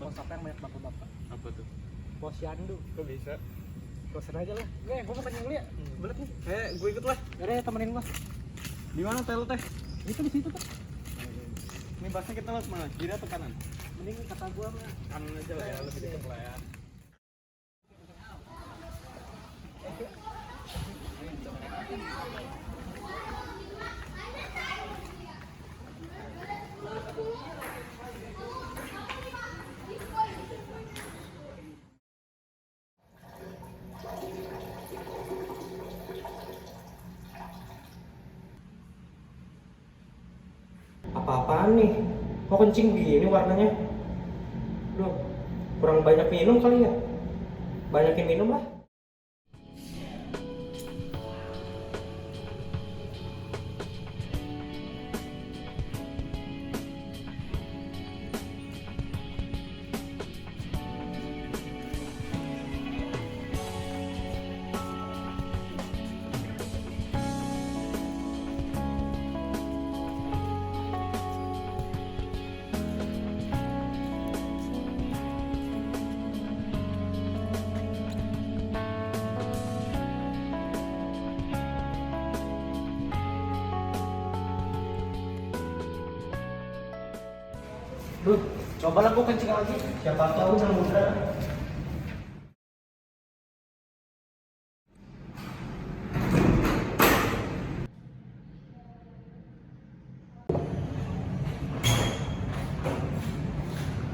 WhatsApp yang banyak bapak-bapak. Apa tuh? Posyandu. Kok bisa? Terusin aja lah. Gue mau tanya dulu ya. Belet nih. Gue ikut lah. Yaudah ya, temenin gua. Di mana tel teh? Itu di situ tuh. Ini basnya kita lewat mana? Kiri atau kanan? Mending kata gua mah Kanan aja lah ya, lebih dekat lah ya. Apa-apaan nih? Kok kencing gini warnanya? Duh, kurang banyak minum kali ya? Banyakin minum lah. Duh, cobalah gua kencing lagi. Siapa tahu samudra.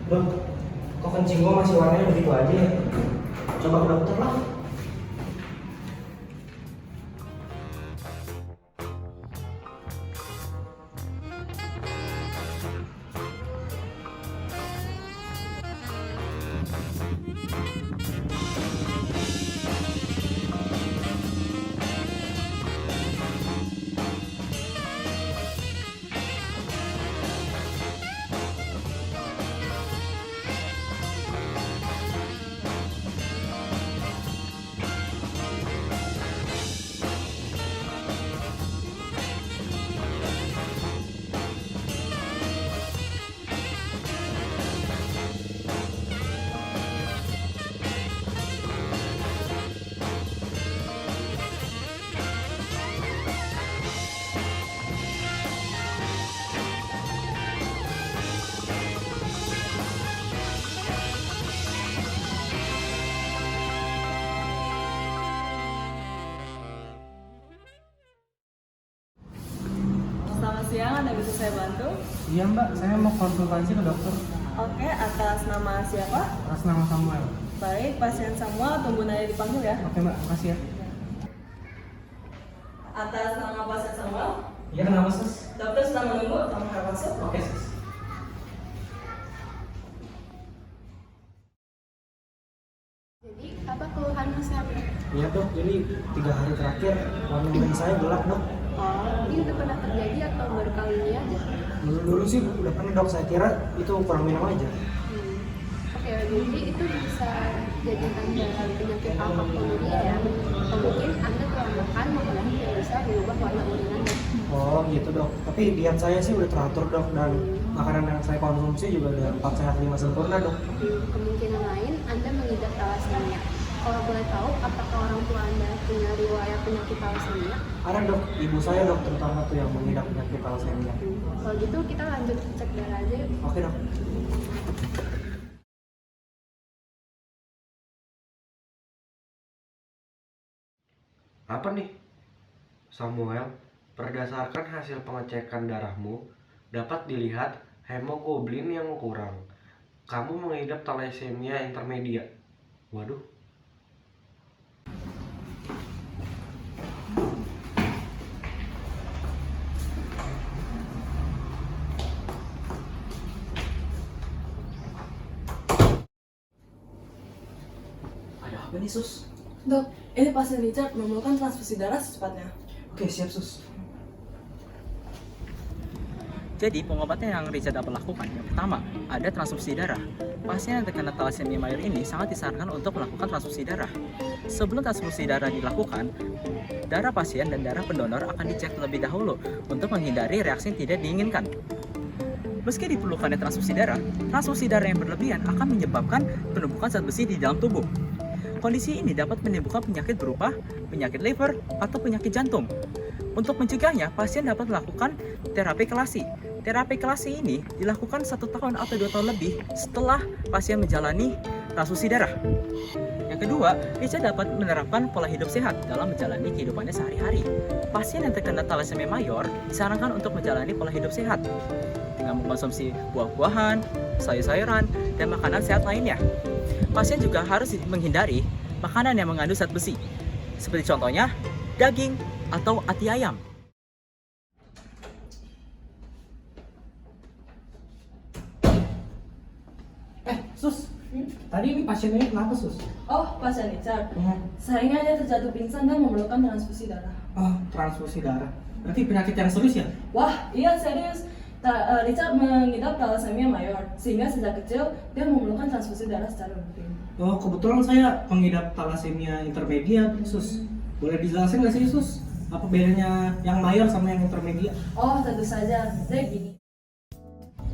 Duh, kok kencing gua masih warnanya begitu aja ya? Coba ke dokter lah. Selamat siang, ada bisa saya bantu? Iya mbak, saya mau konsultasi ke dokter. Oke, atas nama siapa? Atas nama Samuel. Baik, pasien Samuel, tunggu nanya dipanggil ya. Oke mbak, makasih ya. Atas nama pasien Samuel, Iya kenapa sus? dokter sedang menunggu, kamu harus masuk. Oke sus. Jadi, apa keluhan Mas Samuel? Iya dok, ini 3 hari terakhir warna kulit saya gelap dok. Oh, ini udah pernah terjadi atau baru kali ini aja? Dulu sih udah pernah dok, saya kira itu kurang minum aja. Oke, jadi itu bisa jadi tanda penyakit alkoholia ya. Atau mungkin Anda telah makan makanan yang bisa mengubah warna urin Anda. Oh gitu dok, tapi diet saya sih udah teratur dok, dan makanan yang saya konsumsi juga udah 4 sehat 5 sempurna dok. Kemungkinan lain Anda mengidap thalassemia. Kalau boleh tahu, apakah orang tua Anda punya riwayat penyakit thalassemia? Ada dok, ibu saya dok terutama tuh yang mengidap penyakit thalassemia. Kalau gitu kita lanjut cek darah aja yuk. Oke dok. Apa nih? Samuel, berdasarkan hasil pengecekan darahmu, dapat dilihat hemoglobin yang kurang. Kamu mengidap thalassemia intermedia. Waduh. Ada apa nih sus? Dok, ini pasien Richard memerlukan transfusi darah secepatnya. Oke siap sus. Jadi pengobatan yang Richard dapat lakukan yang pertama ada transfusi darah. Pasien yang terkena thalassemia mayor ini sangat disarankan untuk melakukan transfusi darah. Sebelum transfusi darah dilakukan, darah pasien dan darah pendonor akan dicek terlebih dahulu untuk menghindari reaksi yang tidak diinginkan. Meski diperlukannya transfusi darah yang berlebihan akan menyebabkan penumpukan zat besi di dalam tubuh. Kondisi ini dapat menimbulkan penyakit berupa penyakit liver atau penyakit jantung. Untuk mencegahnya, pasien dapat melakukan terapi kelasi. Terapi kelasi ini dilakukan 1 tahun atau 2 tahun lebih setelah pasien menjalani transfusi darah. Yang kedua, Richard dapat menerapkan pola hidup sehat dalam menjalani kehidupannya sehari-hari. Pasien yang terkena thalassemia mayor disarankan untuk menjalani pola hidup sehat dengan mengkonsumsi buah-buahan, sayur-sayuran, dan makanan sehat lainnya. Pasien juga harus menghindari makanan yang mengandung zat besi, seperti contohnya daging atau ati ayam. Sus, tadi ini pasien ini kenapa, Sus? Oh, pasien Richard. Hmm. Sayangnya dia terjatuh pingsan dan memerlukan transfusi darah. Oh, transfusi darah. Berarti penyakit yang serius ya? Wah, iya serius. Richard mengidap thalassemia mayor, sehingga sejak kecil dia memerlukan transfusi darah secara rutin. Oh, kebetulan saya pengidap thalassemia intermediate, Sus. Boleh dijelasin nggak sih, Sus? Apa bedanya yang mayor sama yang intermediate? Oh, tentu saja. Jadi gini.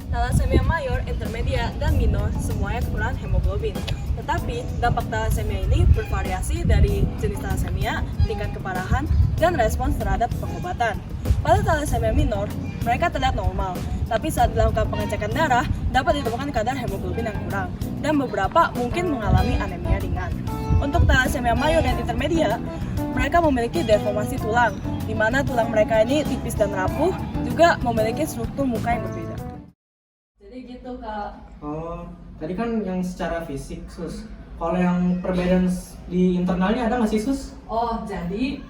Thalassemia mayor, intermediate, dan minor semuanya kekurangan hemoglobin. Tetapi dampak thalassemia ini bervariasi dari jenis thalassemia, tingkat keparahan, dan respons terhadap pengobatan. Pada thalassemia minor, mereka terlihat normal, tapi saat dilakukan pengecekan darah dapat ditemukan kadar hemoglobin yang kurang, dan beberapa mungkin mengalami anemia ringan. Untuk thalassemia mayor dan intermediate, mereka memiliki deformasi tulang, di mana tulang mereka ini tipis dan rapuh, juga memiliki struktur muka yang berbeda. Jadi gitu, Kak. Oh, tadi kan yang secara fisik, Sus. Kalau yang perbedaan di internalnya ada nggak sih, Sus? Oh, jadi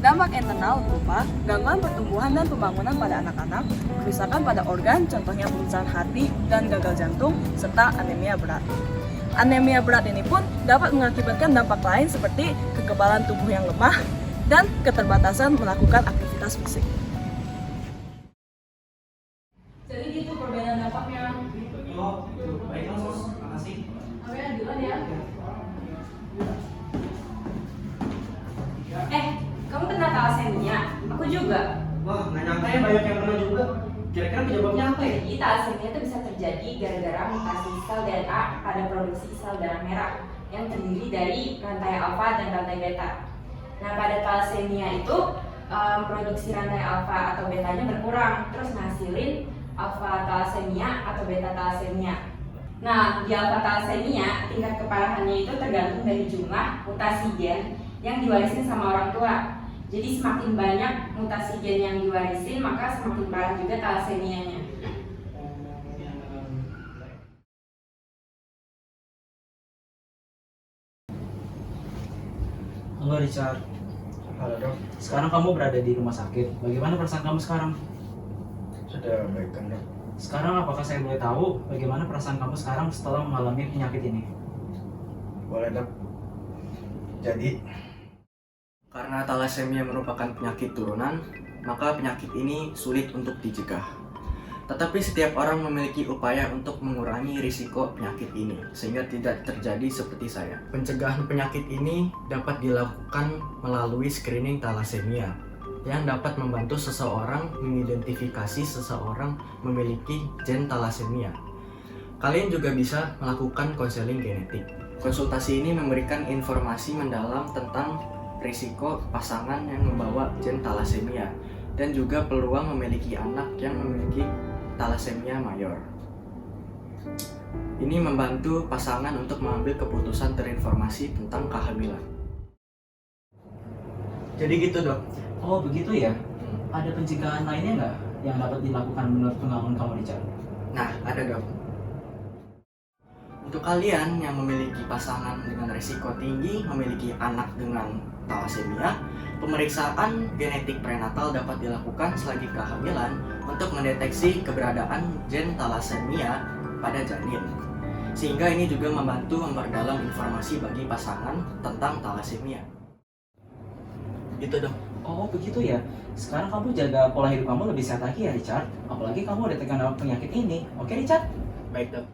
dampak internal berupa gangguan pertumbuhan dan pembangunan pada anak-anak, kerusakan pada organ, contohnya pemeriksaan hati dan gagal jantung, serta anemia berat. Anemia berat ini pun dapat mengakibatkan dampak lain seperti kekebalan tubuh yang lemah dan keterbatasan melakukan aktivitas fisik. Jadi gitu perbedaan dampaknya. Oh, baiklah, Sus. Makasih. Oke, duluan ya. Kamu kena thalassemia? Aku juga. Wah, nggak nyangka ya banyak yang kena juga. Kira-kira penyebabnya apa ya? Jadi thalassemia itu bisa terjadi gara-gara mutasi sel DNA pada produksi sel darah merah yang terdiri dari rantai alfa dan rantai beta. Nah, pada thalassemia itu produksi rantai alfa atau betanya berkurang, terus ngasilin alfa thalassemia atau beta thalassemia. Nah, di alfa thalassemia tingkat keparahannya itu tergantung dari jumlah mutasi gen yang diwarisin sama orang tua. Jadi semakin banyak mutasi gen yang diwarisin, maka semakin parah juga thalassemia-nya. Halo Richard. Halo dok, Sekarang kamu berada di rumah sakit. Bagaimana perasaan kamu sekarang? sudah baik kan dok? Sekarang apakah saya boleh tahu bagaimana perasaan kamu sekarang setelah mengalami penyakit ini? Boleh dok. Jadi Karena thalassemia merupakan penyakit turunan, maka penyakit ini sulit untuk dicegah. Tetapi setiap orang memiliki upaya untuk mengurangi risiko penyakit ini, sehingga tidak terjadi seperti saya. Pencegahan penyakit ini dapat dilakukan melalui screening thalassemia, yang dapat membantu seseorang mengidentifikasi seseorang memiliki gen thalassemia. Kalian juga bisa melakukan konseling genetik. Konsultasi ini memberikan informasi mendalam tentang risiko pasangan yang membawa gen thalassemia dan juga peluang memiliki anak yang memiliki thalassemia mayor. Ini membantu pasangan untuk mengambil keputusan terinformasi tentang kehamilan. Jadi gitu dok. Oh begitu ya? Ada pencegahan lainnya nggak yang dapat dilakukan menurut pengalaman kamu Richard? Nah, ada dok. Untuk kalian yang memiliki pasangan dengan risiko tinggi memiliki anak dengan thalassemia, pemeriksaan genetik prenatal dapat dilakukan selagi kehamilan untuk mendeteksi keberadaan gen thalassemia pada janin. Sehingga ini juga membantu memperdalam informasi bagi pasangan tentang thalassemia. Gitu dok. Oh begitu ya? Sekarang kamu jaga pola hidup kamu lebih sehat lagi ya Richard. Apalagi kamu udah terkena penyakit ini. Oke Richard? Baik dok.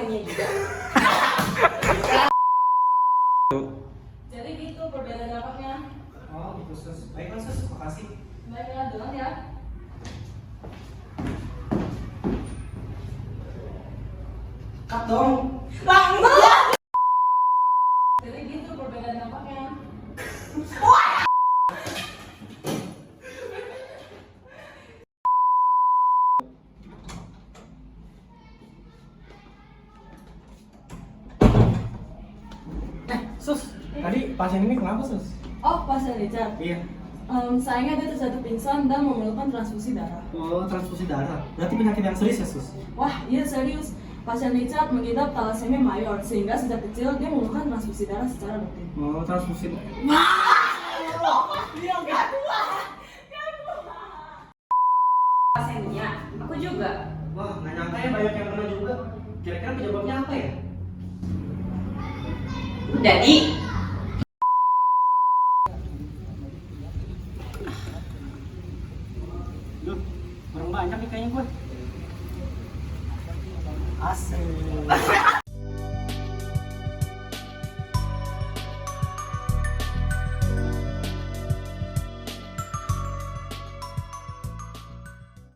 thalassemia juga. Jadi gitu perbedaan dampaknya. Oh gitu sus. Baiklah sus, makasih. Baiklah, duluan ya. Cut dong. Jadi gitu perbedaan dampaknya. Sus, tadi pasien ini kenapa sus? Oh, pasien Richard. Iya. Sayangnya dia terjatuh pingsan dan memerlukan transfusi darah. Oh, transfusi darah. Berarti penyakit yang serius ya sus? Wah, iya serius. Pasien Richard mengidap thalassemia mayor sehingga sejak kecil dia memerlukan transfusi darah secara rutin. Oh, transfusi. Thalassemia, aku juga. Wah, nggak nyangka ya banyak yang kena juga. Kira-kira penyebabnya apa ya? Jadi, Duh, kurang banyak nih kayaknya gue. Asik.